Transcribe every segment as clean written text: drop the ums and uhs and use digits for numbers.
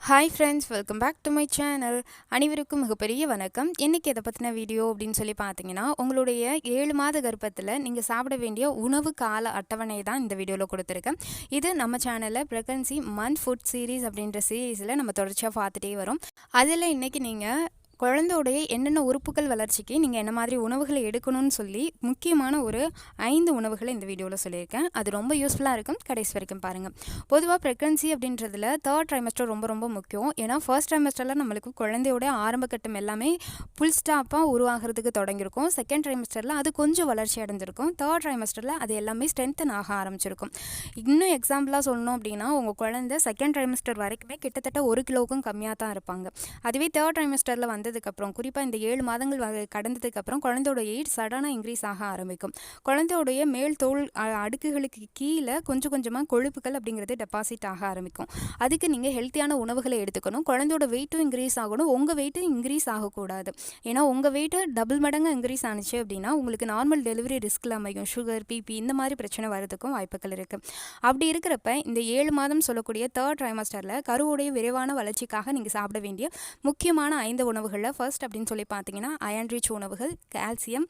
Hi friends, welcome back to my channel. அனைவருக்கும் மிகப்பெரிய வணக்கம். இன்றைக்கி எதை பற்றின வீடியோ அப்படின்னு சொல்லி பார்த்தீங்கன்னா, உங்களுடைய 7 மாத கர்ப்பத்தில் நீங்கள் சாப்பிட வேண்டிய உணவு கால அட்டவணை தான் இந்த வீடியோவில் கொடுத்துருக்கேன். இது நம்ம சேனலில் ப்ரெக்னன்சி மந்த் ஃபுட் சீரீஸ் அப்படின்ற சீரீஸில் நம்ம தொடர்ச்சியாக பார்த்துட்டே வரோம். அதில் இன்றைக்கி நீங்கள் குழந்தையுடைய என்னென்ன உறுப்புகள் வளர்ச்சிக்கு நீங்கள் என்ன மாதிரி உணவுகளை எடுக்கணும்னு சொல்லி முக்கியமான ஒரு 5 உணவுகளை இந்த வீடியோவில் சொல்லியிருக்கேன். அது ரொம்ப யூஸ்ஃபுல்லாக இருக்கும். கடைசி வரைக்கும் பாருங்கள். பொதுவாக ப்ரெக்னன்சி அப்படின்றதுல 3rd ட்ரைமஸ்டர் ரொம்ப ரொம்ப முக்கியம். ஏன்னா ஃபர்ஸ்ட் ட்ரைமஸ்டரில் நம்மளுக்கு குழந்தையோட ஆரம்ப கட்டம் எல்லாமே ஃபுல் ஸ்டாப்பாக உருவாகிறதுக்கு தொடங்கியிருக்கும். செகண்ட் ட்ரைமஸ்டரில் அது கொஞ்சம் வளர்ச்சி அடைஞ்சிருக்கும். 3rd ட்ரைமஸ்டரில் அது எல்லாமே ஸ்ட்ரென்த்தன் ஆக ஆரம்பிச்சிருக்கும். இன்னும் எக்ஸாம்பிளாக சொல்லணும் அப்படின்னா, உங்கள் குழந்தை செகண்ட் ட்ரைமஸ்டர் வரைக்குமே கிட்டத்தட்ட 1 கிலோவுக்கும் கம்மியாக தான் இருப்பாங்க. அதுவே 3rd ட்ரைமஸ்டரில் வந்ததுக்கப்புறம், குறிப்பாக இந்த 7 மாதங்கள் கடந்ததுக்கப்புறம் குழந்தையோட வெயிட் சடனாக இன்க்ரீஸ் ஆக ஆரம்பிக்கும். குழந்தையோடைய மேல் தோல் அடுக்குகளுக்கு கீழே கொஞ்சம் கொஞ்சமாக கொழுப்புகள் அப்படிங்கிறது டெபாசிட் ஆக ஆரம்பிக்கும். அதுக்கு நீங்கள் ஹெல்த்தியான உணவுகளை எடுத்துக்கணும். குழந்தையோட வெயிட்டும் இன்க்ரீஸ் ஆகணும், உங்கள் வெயிட்டும் இன்க்ரீஸ் ஆகக்கூடாது. ஏன்னா உங்கள் வெயிட்டு டபுள் மடங்கு இன்க்ரீஸ் ஆனிச்சு அப்படின்னா உங்களுக்கு நார்மல் டெலிவரி ரிஸ்கில் அமையும். சுகர், பிபி இந்த மாதிரி பிரச்சனை வரதுக்கும் வாய்ப்புகள் இருக்குது. அப்படி இருக்கிறப்ப இந்த 7 மாதம் சொல்லக்கூடிய 3rd ட்ரைமஸ்டரில் கருவுடைய விரைவான வளர்ச்சிக்காக நீங்கள் சாப்பிட வேண்டிய முக்கியமான 5 உணவுகளில் ஃபர்ஸ்ட் அப்படின்னு சொல்லி பார்த்தீங்கன்னா அயன் ரிச் உணவுகள், கால்சியம்.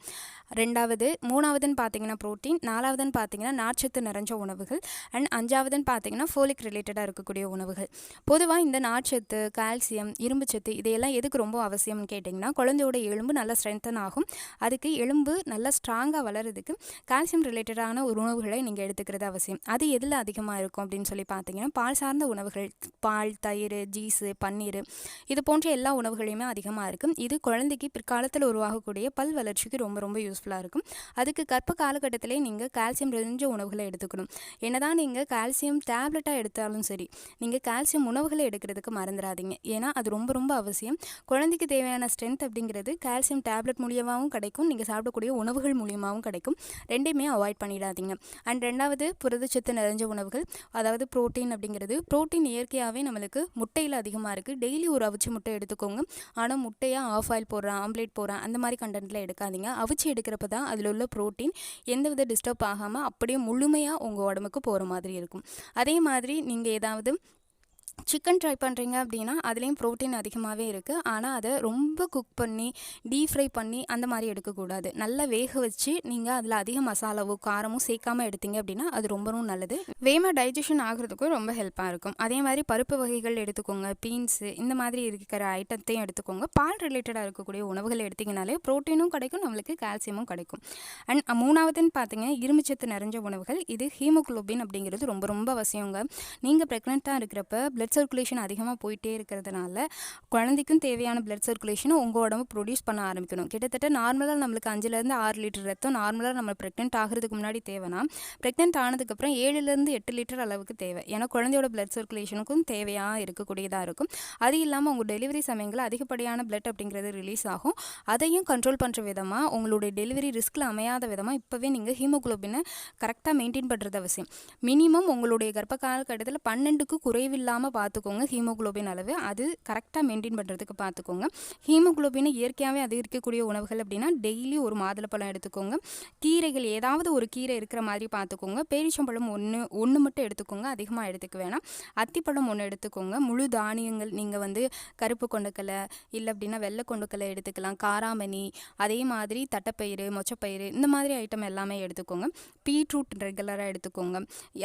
2வது 3வதுன்னு பார்த்தீங்கன்னா ப்ரோட்டீன். 4வதுன்னு பார்த்தீங்கன்னா நார்ச்சத்து நிறைஞ்ச உணவுகள். அண்ட் 5வதுன்னு பார்த்தீங்கன்னா ஃபோலிக் ரிலேட்டடாக இருக்கக்கூடிய உணவுகள். பொதுவாக இந்த நார்ச்சத்து, கால்சியம், இரும்புச்சத்து இதையெல்லாம் எதுக்கு ரொம்ப அவசியம்னு கேட்டிங்கன்னா, குழந்தையோட எலும்பு நல்லா ஸ்ட்ரென்தன் ஆகும். அதுக்கு எலும்பு நல்லா ஸ்ட்ராங்காக வளர்கிறதுக்கு கால்சியம் ரிலேட்டடான உணவுகளை நீங்கள் எடுத்துக்கிறது அவசியம். அது எதில் அதிகமாக இருக்கும் அப்படின்னு சொல்லி பார்த்தீங்கன்னா, பால் சார்ந்த உணவுகள், பால், தயிர், ஜீஸு, பன்னீர் இது போன்ற எல்லா உணவுகளையுமே அதிகமாக இருக்கும். இது குழந்தைக்கு பிற்காலத்தில் உருவாகக்கூடிய பல் வளர்ச்சிக்கு ரொம்ப ரொம்ப யூஸ்ஃபுல்லாக இருக்கும். அதுக்கு கர்ப்ப காலகட்டத்திலே நீங்கள் கால்சியம் நிறைஞ்ச உணவுகளை எடுத்துக்கணும். என்னதான் நீங்கள் கால்சியம் டேப்லெட்டாக எடுத்தாலும் சரி, நீங்கள் கால்சியம் உணவுகளை எடுக்கிறதுக்கு மறந்துடாதீங்க. ஏன்னா அது ரொம்ப ரொம்ப அவசியம். குழந்தைக்கு தேவையான ஸ்ட்ரென்த் அப்படிங்கிறது கால்சியம் டேப்லெட் மூலியமாகவும் கிடைக்கும், நீங்கள் சாப்பிடக்கூடிய உணவுகள் மூலியமாகவும் கிடைக்கும். ரெண்டையுமே அவாய்ட் பண்ணிடாதீங்க. அண்ட் 2வது புரதச்சத்து நிறைஞ்ச உணவுகள், அதாவது ப்ரோட்டீன் அப்படிங்கிறது. ப்ரோட்டீன் இயற்கையாகவே நம்மளுக்கு முட்டையில் அதிகமாக இருக்குது. டெய்லி ஒரு அவிச்சு முட்டை எடுத்துக்கோங்க. ஆனால் முட்டையாக ஆஃப் ஆயில் போடுறேன், ஆம்லேட் போடுறேன் அந்த மாதிரி கண்டென்ட்டில் எடுக்காதீங்க. அவிச்சு எடுக்கிறப்ப தான் அதில் உள்ள ப்ரோட்டீன் எந்தவித டிஸ்டர்ப் ஆகாமல் அப்படியே முழுமையாக உங்கள் உடம்புக்கு போகிற மாதிரி இருக்கும். அதே மாதிரி நீங்கள் ஏதாவது சிக்கன் ட்ரை பண்ணுறீங்க அப்படின்னா அதுலேயும் ப்ரோட்டீன் அதிகமாகவே இருக்குது. ஆனால் அதை ரொம்ப குக் பண்ணி டீப் ஃப்ரை பண்ணி அந்த மாதிரி எடுக்கக்கூடாது. நல்லா வேக வச்சு நீங்கள் அதில் அதிக மசாலாவோ காரமும் சேர்க்காமல் எடுத்தீங்க அப்படின்னா அது ரொம்பவும் நல்லது. வேகமாக டைஜஷன் ஆகிறதுக்கும் ரொம்ப ஹெல்ப்பாக இருக்கும். அதே மாதிரி பருப்பு வகைகள் எடுத்துக்கோங்க, பீன்ஸு இந்த மாதிரி இருக்கிற ஐட்டத்தையும் எடுத்துக்கோங்க. பால் ரிலேட்டடாக இருக்கக்கூடிய உணவுகள் எடுத்திங்கனாலே ப்ரோட்டீனும் கிடைக்கும், நம்மளுக்கு கால்சியமும் கிடைக்கும். அண்ட் 3வதுன்னு பார்த்தீங்கன்னா இரும்புச்சத்து நிறைஞ்ச உணவுகள். இது ஹீமோகுளோபின் அப்படிங்கிறது ரொம்ப ரொம்ப அவசியங்க. நீங்கள் ப்ரெக்னெண்ட்டாக இருக்கிறப்ப பிளட் சர்க்குலேஷன் அதிகமாக போயிட்டே இருக்கிறதுனால குழந்தைக்கும் தேவையான பிளட் சர்க்குலேஷனை உங்கள் உடம்பு ப்ரொடியூஸ் பண்ண ஆரம்பிக்கணும். கிட்டத்தட்ட நார்மலாக நம்மளுக்கு 5லேருந்து 6 லிட்டர் ரத்தம் நார்மலாக நம்ம ப்ரெக்னென்ட் ஆகிறதுக்கு முன்னாடி தேவைன்னா, ப்ரெக்னென்ட் ஆனதுக்கப்புறம் 7லேருந்து 8 லிட்டர் அளவுக்கு தேவை. ஏன்னா குழந்தையோட பிளட் சர்க்குலேஷனுக்கும் தேவையாக இருக்கக்கூடியதாக இருக்கும். அது இல்லாமல் உங்கள் டெலிவரி சமயங்களில் அதிகப்படியான பிளட் அப்படிங்கிறது ரிலீஸ் ஆகும். அதையும் கண்ட்ரோல் பண்ணுற விதமாக, உங்களுடைய டெலிவரி ரிஸ்கில் அமையாத விதமாக இப்போவே நீங்கள் ஹீமோகுளோபினை கரெக்டாக மெயின்டைன் பண்ணுறது அவசியம். மினிமம் உங்களுடைய கர்ப்ப காலகட்டத்தில் 12க்கு குறைவில்லாமல் பார்த்துக்கோங்க ஹீமோகுளோபின் அளவு. அது கரெக்டாக மெயின்டைன் பண்ணுறதுக்கு பார்த்துக்கோங்க. ஹீமோகுளோபினை இயற்கையாகவே அதிகரிக்கக்கூடிய உணவுகள் அப்படின்னா டெய்லி ஒரு மாதுளப்பழம் எடுத்துக்கோங்க. கீரைகள் ஏதாவது ஒரு கீரை இருக்கிற மாதிரி பார்த்துக்கோங்க. பேரிச்சம்பழம் ஒன்று மட்டும் எடுத்துக்கோங்க, அதிகமாக எடுத்துக்க வேணாம். அத்திப்பழம் 1 எடுத்துக்கோங்க. முழு தானியங்கள் நீங்கள் கருப்பு கொண்டக்கலை இல்லை அப்படின்னா வெள்ளை கொண்டக்கலை எடுத்துக்கலாம். காராமணி, அதே மாதிரி தட்டைப்பயிறு, மொச்சப்பயிறு இந்த மாதிரி ஐட்டம் எல்லாமே எடுத்துக்கோங்க. பீட்ரூட் ரெகுலராக எடுத்துக்கோங்க.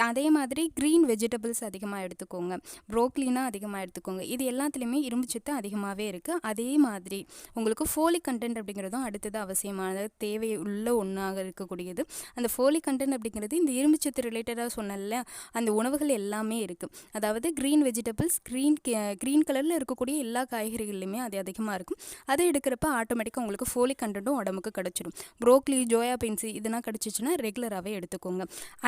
அதே மாதிரி க்ரீன் வெஜிடபிள்ஸ் அதிகமாக எடுத்துக்கோங்க. ப்ரோக்லினா அதிகமாக எடுத்துக்கோங்க. இது எல்லாத்துலேயுமே இரும்புச்சத்து அதிகமாகவே இருக்குது. அதே மாதிரி உங்களுக்கு ஃபோலிக் கண்டென்ட் அப்படிங்கிறதும் அடுத்தது அவசியமான தேவை உள்ள ஒன்றாக இருக்கக்கூடியது. அந்த ஃபோலிக் கண்டென்ட் அப்படிங்கிறது இந்த இரும்புச்சத்து ரிலேட்டடாக சொன்னல அந்த உணவுகள் எல்லாமே இருக்குது. அதாவது க்ரீன் வெஜிடபிள்ஸ், க்ரீன் கலரில் இருக்கக்கூடிய எல்லா காய்கறிகள்லையுமே அது அதிகமாக இருக்கும். அதை எடுக்கிறப்ப ஆட்டோமேட்டிக்காக உங்களுக்கு ஃபோலிக் கண்டென்ட்டும் உடம்புக்கு கிடச்சிடும். ப்ரோக்லி, ஜோயா பீன்ஸ் இதெல்லாம் கிடச்சிச்சின்னா ரெகுலராகவே எடுத்துக்கோங்க.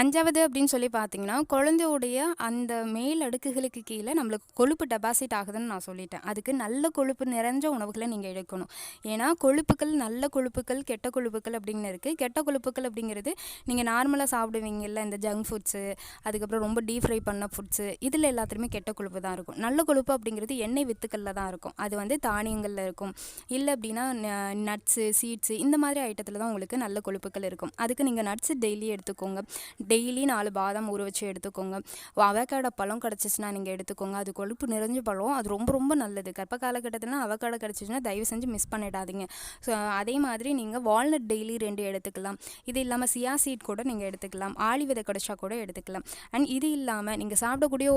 5வது அப்படின்னு சொல்லி பார்த்தீங்கன்னா, குழந்தையோடைய அந்த மேல் அடுக்குகளுக்கு கீழே நம்மளுக்கு கொழுப்பு டெபாசிட் ஆகுதுன்னு நான் சொல்லிட்டேன். அதுக்கு நல்ல கொழுப்பு நிறைஞ்ச உணவுகளை நீங்கள் எடுக்கணும். ஏன்னா கொழுப்புக்கள், நல்ல கொழுப்புக்கள், கெட்ட கொழுப்புக்கள் அப்படின்னு இருக்குது. கெட்ட கொழுப்புக்கள் அப்படிங்கிறது நீங்கள் நார்மலாக சாப்பிடுவீங்கல்ல, இந்த ஜங்க் ஃபுட்ஸு, அதுக்கப்புறம் ரொம்ப டீப் ஃப்ரை பண்ண ஃபுட்ஸு, இதில் எல்லாத்துலேயுமே கெட்ட கொழுப்பு தான் இருக்கும். நல்ல கொழுப்பு அப்படிங்கிறது எண்ணெய் வித்துக்களில் தான் இருக்கும். அது தானியங்களில் இருக்கும். இல்லை அப்படின்னா நட்ஸு, சீட்ஸு இந்த மாதிரி ஐட்டத்தில் தான் உங்களுக்கு நல்ல கொழுப்புக்கள் இருக்கும். அதுக்கு நீங்கள் நட்ஸு டெய்லி எடுத்துக்கோங்க. டெய்லி 4 பாதாம் ஊற வச்சு எடுத்துக்கோங்க. அவக்காடோ பழம் கிடச்சிச்சின்னா நீங்கள் எடுத்துக்கோங்க. எடுத்துக்கோங்க. அது கொழுப்பு நிறைஞ்ச பழம். அது ரொம்ப ரொம்ப நல்லது. கர்ப்ப காலகட்டத்தில அவக்காடோ கிடைச்சிச்சுன்னா தயவு செஞ்சு மிஸ் பண்ணிடாதீங்க. ஸோ அதே மாதிரி நீங்கள் வால்நட் டெய்லி 2 எடுத்துக்கலாம். இது இல்லாமல் சியா சீட் கூட நீங்கள் எடுத்துக்கலாம். ஆளி விதை கிடைச்சா கூட எடுத்துக்கலாம். அண்ட் இது இல்லாமல் நீங்கள் சாப்பிடக்கூடிய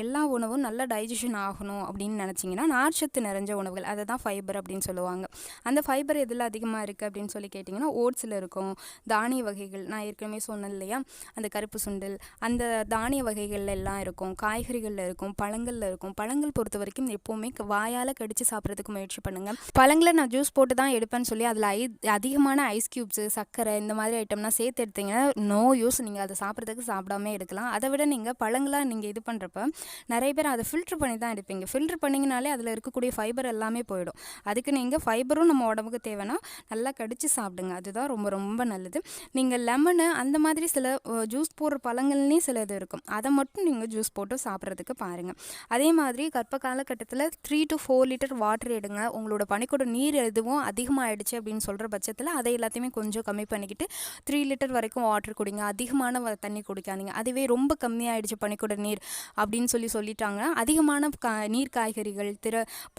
எல்லா உணவும் நல்லா டைஜஷன் ஆகணும் அப்படின்னு நினச்சிங்கன்னா நார்ச்சத்து நிறைஞ்ச உணவுகள், அதை தான் ஃபைபர் அப்படின்னு சொல்லுவாங்க. அந்த ஃபைபர் எதில் அதிகமாக இருக்குது அப்படின்னு சொல்லி கேட்டிங்கன்னா ஓட்ஸில் இருக்கும். தானிய வகைகள் நான் ஏற்கனவே சொன்னேன் இல்லையா, அந்த கருப்பு சுண்டல், அந்த தானிய வகைகள் எல்லாம் இருக்கும். காய்கறிகளில் இருக்கும், பழங்களில் இருக்கும். பழங்கள் பொறுத்த வரைக்கும் எப்போவுமே வாயால் கடித்து சாப்பிட்றதுக்கு முயற்சி பண்ணுங்கள். பழங்களை நான் ஜூஸ் போட்டு தான் எடுப்பேன்னு சொல்லி அதில் அதிகமான ஐஸ் க்யூப்ஸு, சர்க்கரை இந்த மாதிரி ஐட்டம்லாம் சேர்த்து எடுத்திங்கன்னா நோ யூஸ். நீங்கள் அதை சாப்பிட்றதுக்கு சாப்பிடாமே எடுக்கலாம். அதை விட நீங்கள் பழங்களாக நீங்கள் இது பண்ணுறப்ப நிறைய பேர் அதை ஃபில்ட்ரு பண்ணி தான் எடுப்பீங்க. ஃபில்ட்ரு பண்ணிங்கனாலே அதில் இருக்கக்கூடிய ஃபைபர் எல்லாமே போயிடும். அதுக்கு நீங்கள் ஃபைபரும் நம்ம உடம்புக்கு தேவைன்னா நல்லா கடித்து சாப்பிடுங்க. அதுதான் ரொம்ப ரொம்ப நல்லது. நீங்கள் லெமனு அந்த மாதிரி சில ஜூஸ் போடுற பழங்கள்லேயும் சில இது இருக்கும். அதை மட்டும் நீங்கள் ஜூஸ் போட்டு சாப்பிட்றதுக்கு பாருங்கள். அதே மாதிரி கர்ப்ப காலகட்டத்தில் 3 to 4 லிட்டர் வாட்டர் எடுங்க. உங்களோட பனிக்கூட நீர் எதுவும் அதிகமாகிடுச்சு அப்படின்னு சொல்கிற பட்சத்தில் அதை எல்லாத்தையுமே கொஞ்சம் கம்மி பண்ணிக்கிட்டு 3 லிட்டர் வரைக்கும் வாட்டர் குடிங்க. அதிகமான தண்ணி குடிக்காதீங்க. அதுவே ரொம்ப கம்மியாகிடுச்சு பனிக்கூட நீர் அப்படின்னு சொல்லிட்டாங்க, அதிகமான நீர் காய்கறிகள்,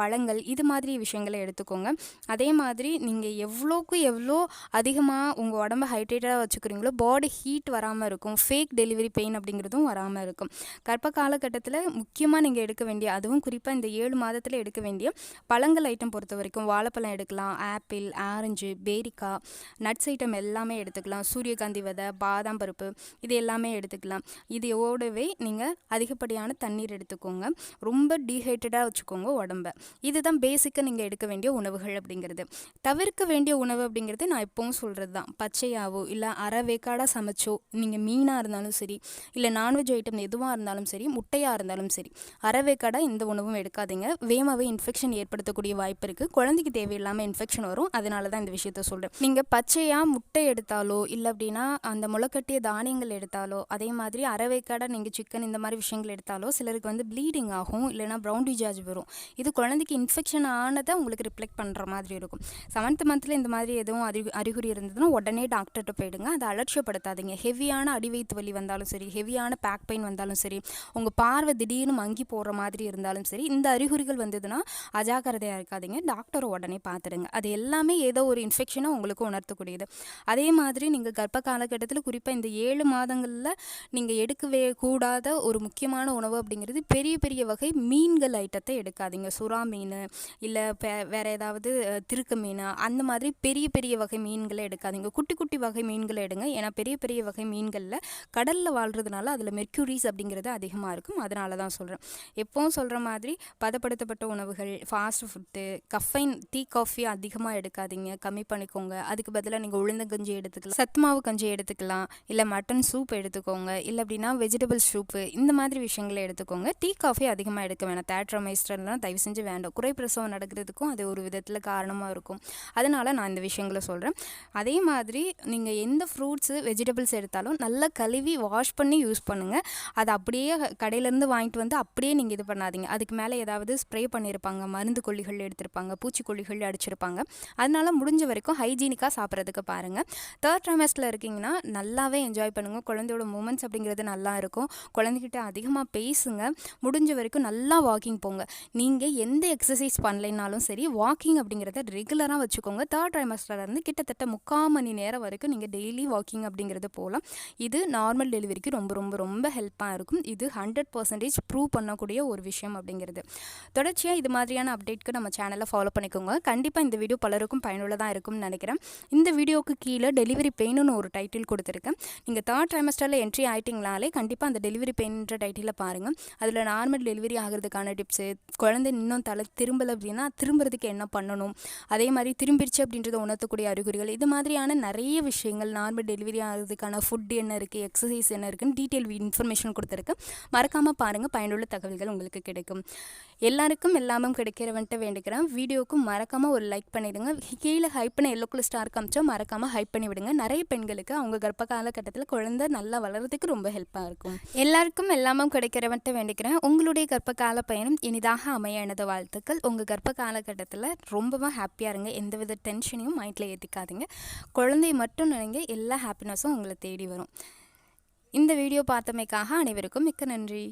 பழங்கள் இது மாதிரி விஷயங்களை எடுத்துக்கோங்க. அதே மாதிரி நீங்கள் எவ்வளோக்கு எவ்வளோ அதிகமாக உங்கள் உடம்பை ஹைட்ரேட்டாக வச்சுக்கிறீங்களோ பாடி ஹீட் வராமல் இருக்கும். ஃபேக் டெலிவரி பெயின் அப்படிங்கிறதும் வராமல் இருக்கும். கர்ப்ப காலகட்டத்தில் முக்கியமாக நீங்கள் எடுக்க வேண்டிய, அதுவும் குறிப்பாக இந்த 7 மாதத்தில் எடுக்க வேண்டிய பழங்கள் ஐட்டம் பொறுத்த வரைக்கும் வாழைப்பழம் எடுக்கலாம், ஆப்பிள், ஆரஞ்சு, பேரிக்காய், நட்ஸ் ஐட்டம் எல்லாமே எடுத்துக்கலாம். சூரியகாந்தி விதை, பாதாம் பருப்பு இது எல்லாமே எடுத்துக்கலாம். இதோடவே நீங்கள் அதிகப்படியான தண்ணீர் எடுத்துக்கோங்க. ரொம்ப டீஹைட்ரேட்டாக வச்சுக்கோங்க உடம்பை. இதுதான் பேசிக்காக நீங்கள் எடுக்க வேண்டிய உணவுகள் அப்படிங்கிறது. தவிர்க்க வேண்டிய உணவு அப்படிங்கிறது நான் எப்பவும் சொல்கிறது தான். பச்சையாவோ இல்லை அரை வேக்காடாக சமைச்சோ, நீங்கள் மீனாக இருந்தாலும் சரி, இல்லை நான்வெஜ் ஐட்டம் எதுவாக இருந்தாலும் சரி, முட்டையாக இருந்தாலும் சரி, அரை வேக்காடாக எந்த உணவும் எடுக்காதீங்க. வேகமாகவே இன்ஃபெக்ஷன் ஏற்படுத்தக்கூடிய வாய்ப்பு இருக்குது. குழந்தைக்கு தேவையில்லாமல் இன்ஃபெக்ஷன் வரும். அதனால தான் இந்த விஷயத்த சொல்கிறேன். நீங்கள் பச்சையாக முட்டை எடுத்தாலோ இல்லை அப்படின்னா அந்த முளைக்கட்டிய தானியங்கள் எடுத்தாலோ, அதே மாதிரி அரை வேக்காடாக நீங்கள் சிக்கன் இந்த மாதிரி விஷயங்கள் எடுத்தாலோ சிலருக்கு வந்து ப்ளீடிங் ஆகும், இல்லைனா ப்ரௌன் டிசார்ஜ் வரும். இது குழந்தைக்கு இன்ஃபெக்ஷன் ஆனதை உங்களுக்கு ரிஃப்ளெக்ட் பண்ணுற மாதிரி இருக்கும். 7th மந்த்தில் இந்த மாதிரி எதுவும் அறிகுறி இருந்ததுன்னா உடனே டாக்டர்கிட்ட போயிடுங்க. அதை அலட்சியப்படுத்தாதீங்க. ஹெவியான அடிவயிற்று வலி வந்தாலும் சரி, ஹெவியான பேக் பெயின் வந்தாலும் சரி, உங்கள் பார்வை திடீர்னு மங்கி போடுற மாதிரி இருந்தாலும் சரி, இந்த அறிகுறிகள் வந்ததுன்னா அஜாக்கிரதையாக இருக்காதீங்க. டாக்டரை உடனே பார்த்துடுங்க. அது எல்லாமே ஏதோ ஒரு இன்ஃபெக்ஷனை உங்களுக்கு உணர்த்தக்கூடியது. அதே மாதிரி நீங்கள் கர்ப்ப காலகட்டத்தில் குறிப்பாக இந்த 7 மாதங்களில் நீங்கள் எடுக்கவே கூடாத ஒரு முக்கியமான உணவு அப்படிங்கிறது பெரிய பெரிய வகை மீன்கள் ஐட்டத்தை எடுக்காதீங்க. சுறா மீன் இல்லை வேறு ஏதாவது திருக்க மீன் அந்த மாதிரி பெரிய பெரிய வகை மீன்களை எடுக்காதீங்க. குட்டி குட்டி வகை மீன்களை எடுங்க. ஏன்னா பெரிய பெரிய வகை மீன்களில் கடலில் வாழ்கிறதுனால அதில் மெர்க்யூரிஸ் அப்படிங்கிறது அதிகமாக இருக்கும். அதனால தான் சொல்கிறேன். எப்போவும் சொல்கிற மாதிரி பதப்படுத்தப்பட்ட உணவுகள், fast food, caffeine, tea, coffee அதிகமாக எடுக்காதீங்க. கம்மி பண்ணிக்கோங்க. அதுக்கு பதிலாக நீங்கள் உளுந்தங்கஞ்சி எடுத்துக்கலாம், சத்துமாவு கஞ்சி எடுத்துக்கலாம், இல்லை மட்டன் சூப் எடுத்துக்கோங்க, இல்லை அப்படின்னா வெஜிடபிள் சூப்பு இந்த மாதிரி விஷயங்களை எடுத்துக்கோங்க. டீ, காஃபி அதிகமாக எடுக்க வேணாம். தேட்ரமைஸ்டர்லாம் தயவு செஞ்சு வேண்டாம். குறைப்பிரசவம் நடக்கிறதுக்கும் அது ஒரு விதத்தில் காரணமாக இருக்கும். அதனால் நான் இந்த விஷயங்களை சொல்கிறேன். அதே மாதிரி நீங்கள் எந்த ஃப்ரூட்ஸு, வெஜிடபிள்ஸ் எடுத்தாலும் நல்லா கழுவி வாஷ் பண்ணி யூஸ் பண்ணுங்கள். அதை அப்படியே கடையிலேருந்து வாங்கிட்டு வந்து அப்படியே நீங்கள் இது பண்ணாதீங்க. அதுக்கு மேலே ஏதாவது ஸ்ப்ரே பண்ணியிருப்பாங்க, மருந்து கொல்லிகள் எடுத்திருப்பாங்க, பூச்சிக்கொல்லிகள் அடிச்சிருப்பாங்க. அதனால் முடிஞ்ச வரைக்கும் ஹைஜீனிக்காக சாப்பிட்றதுக்கு பாருங்கள். 3rd ட்ரைமஸ்டரில் இருக்கீங்கன்னா நல்லாவே என்ஜாய் பண்ணுங்கள். குழந்தையோட மூமெண்ட்ஸ் அப்படிங்கிறது நல்லா இருக்கும். குழந்தைகிட்ட அதிகமாக பேசுங்க. முடிஞ்ச வரைக்கும் நல்லா வாக்கிங் போங்க. நீங்கள் எந்த எக்ஸசைஸ் பண்ணலைனாலும் சரி, வாக்கிங் அப்படிங்கிறத ரெகுலராக வச்சுக்கோங்க. 3rd ட்ரைமஸ்டர்லேருந்து கிட்டத்தட்ட 3/4 மணி நேரம் வரைக்கும் நீங்கள் டெய்லி வாக்கிங் அப்படிங்கிறது போகலாம். இது நார்மல் டெலிவரிக்கு ரொம்ப ரொம்ப ரொம்ப ஹெல்ப்பாக இருக்கும். இது 100% ப்ரூவ் பண்ணக்கூடிய ஒரு விஷயம் அப்படிங்கிறது. தொடர்ச்சியாக இது மாதிரியான அப்டேட்க்கு நம்ம சேனலை ஃபாலோ பண்ணிக்கோங்க. கண்டிப்பாக இந்த வீடியோ பலருக்கும் பயனுள்ளதாக இருக்கும்னு நினைக்கிறேன். இந்த வீடியோவுக்கு கீழே டெலிவரி பெயின்னு ஒரு டைட்டில் கொடுத்துருக்கேன். நீங்கள் 3rd ட்ரைமஸ்டரில் என்ட்ரி ஆகிட்டிங்கனாலே கண்டிப்பாக அந்த டெலிவரி பெயின்ற டைட்டிலை பாருங்கள். அதில் நார்மல் டெலிவரி ஆகிறதுக்கான டிப்ஸு, குழந்தை இன்னும் திரும்பலை அப்படின்னா திரும்புறதுக்கு என்ன பண்ணணும், அதே மாதிரி திரும்பிடுச்சு அப்படின்றத உணர்த்தக்கூடிய அறிகுறிகள், இது மாதிரியான நிறைய விஷயங்கள், நார்மல் டெலிவரி ஆகிறதுக்கான ஃபுட் என்ன இருக்குது, எக்ஸசைஸ் என்ன இருக்குன்னு டீட்டெயில் இன்ஃபர்மேஷன் கொடுத்துருக்கேன். மறக்காமல் பாருங்கள். பயனுள்ள தகவல்கள் உங்களுக்கு கிடைக்கும். எல்லாருக்கும் எல்லாமும் கிடைக்கிறவன்ட்டு வேண்டிக்கிறேன். வீடியோவுக்கு மறக்காமல் ஒரு லைக் பண்ணிவிடுங்க. கீழே ஹைப் பண்ண எல்லோ கலர் ஸ்டார் காமிச்சா மறக்காமல் ஹைப் பண்ணி விடுங்க. நிறைய பெண்களுக்கு அவங்க கர்ப்ப காலகட்டத்தில் குழந்தை நல்லா வளர்கிறதுக்கு ரொம்ப ஹெல்ப்பாக இருக்கும். எல்லாருக்கும் எல்லாமும் கிடைக்கிறவன்ட்டு வேண்டிக்கிறேன். உங்களுடைய கர்ப்ப கால பயணம் இனிதாக அமைய எனது வாழ்த்துக்கள். உங்கள் கர்ப்ப காலகட்டத்தில் ரொம்பவும் ஹாப்பியாக இருங்க. எந்தவித டென்ஷனையும் மைண்டில் ஏற்றிக்காதீங்க. குழந்தைய மட்டும் நினைங்க, எல்லா ஹாப்பினஸும் உங்களை தேடி வரும். இந்த வீடியோ பார்த்தமைக்காக அனைவருக்கும் மிக்க நன்றி.